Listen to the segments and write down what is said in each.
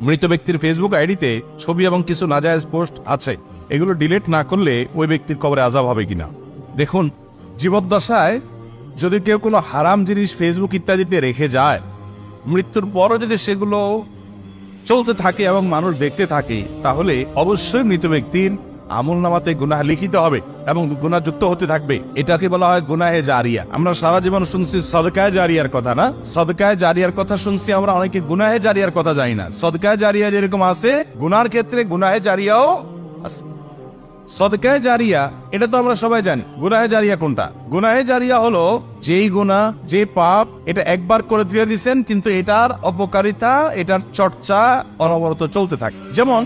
মৃত ব্যক্তির ফেসবুক আইডিতে ছবি এবং কিছু নাজায়েজ পোস্ট আছে, এগুলো ডিলিট না করলে ওই ব্যক্তির কবরে আযাব হবে কিনা। দেখুন, জীবদ্দশায় যদি কেউ কোনো হারাম জিনিস ফেসবুক ইত্যাদিতে রেখে যায়, মৃত্যুর পরও যদি সেগুলো চলতে থাকে এবং মানুষ দেখতে থাকে, তাহলে অবশ্যই মৃত ব্যক্তির আমলনামাতে গুনাহ লিখিত হবে এবং গুনাহ যুক্ত হতে থাকবে। এটাকে বলা হয় গুনাহে জারিয়া। আমরা সারা জীবন শুনছি সদকায়ে জারিয়ার কথা, না? সদকায়ে জারিয়ার কথা শুনছি আমরা, অনেকে গুনাহে জারিয়ার কথা জানি না। সদকায়ে জারিয়া যেরকম আছে, গুনার ক্ষেত্রে গুনাহে জারিয়াও আছে। সদকায়ে জারিয়া এটা তো আমরা সবাই জানি। গুনাহে জারিয়া কোনটা? গুনাহে জারিয়া হলো যেই গুনাহ, যে পাপ, এটা একবার করে দিয়ে দিয়েছেন, কিন্তু এটার অপকারিতা, এটার চর্চা অনবরত চলতে থাকে। যেমন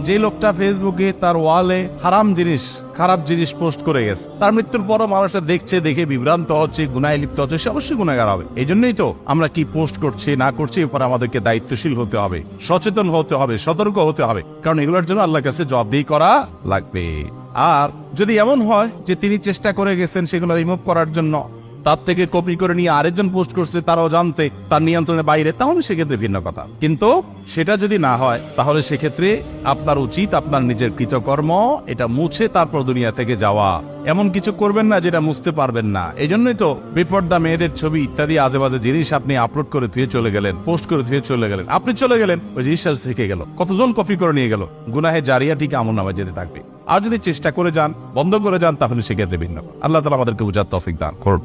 যে লোকটা ফেসবুকে তার ওয়ালে হারাম জিনিস, খারাপ জিনিস পোস্ট করে গেছে, তার মৃত্যুর পরও মানুষরা দেখছে, দেখে বিভ্রান্ত হচ্ছে, গুনাহে লিপ্ত হচ্ছে, সে অবশ্যই গুনাহগার হবে। এই জন্যই তো আমরা কি পোস্ট করছি না করছি এরপর আমাদেরকে দায়িত্বশীল হতে হবে, সচেতন হতে হবে, সতর্ক হতে হবে, কারণ এগুলোর জন্য আল্লাহর কাছে জবাবদিহি করা লাগবে। আর যদি এমন হয় যে তিনি চেষ্টা করে গেছেন সেগুলো রিমুভ করার জন্য, তার থেকে কপি করে নিয়ে আরেকজন পোস্ট করছে, তারাও জানতে তার নিয়ন্ত্রণের বাইরে, তাহলে সেক্ষেত্রে ভিন্ন কথা। কিন্তু সেটা যদি না হয়, তাহলে সেক্ষেত্রে আপনার উচিত আপনার নিজের কৃতকর্ম এটা মুছে তারপর দুনিয়া থেকে যাওয়া। এমন কিছু করবেন না যেটা মুছতে পারবেন না। এই জন্যই তো বেপর্দা মেয়েদের ছবি ইত্যাদি আজে বাজে জিনিস আপনি আপলোড করে ধুয়ে চলে গেলেন, পোস্ট করে ধুয়ে চলে গেলেন, আপনি চলে গেলেন, ওই জিনিসটা থেকে গেল, কতজন কপি করে নিয়ে গেল, গুনাহে জারিয়া ঠিক আমলনামায় যেতে থাকবে। আর যদি চেষ্টা করে যান, বন্ধ করে যান, তাহলে সেক্ষেত্রে ভিন্ন। আল্লাহ তাআলা আমাদেরকে বুঝার তৌফিক দান করুন।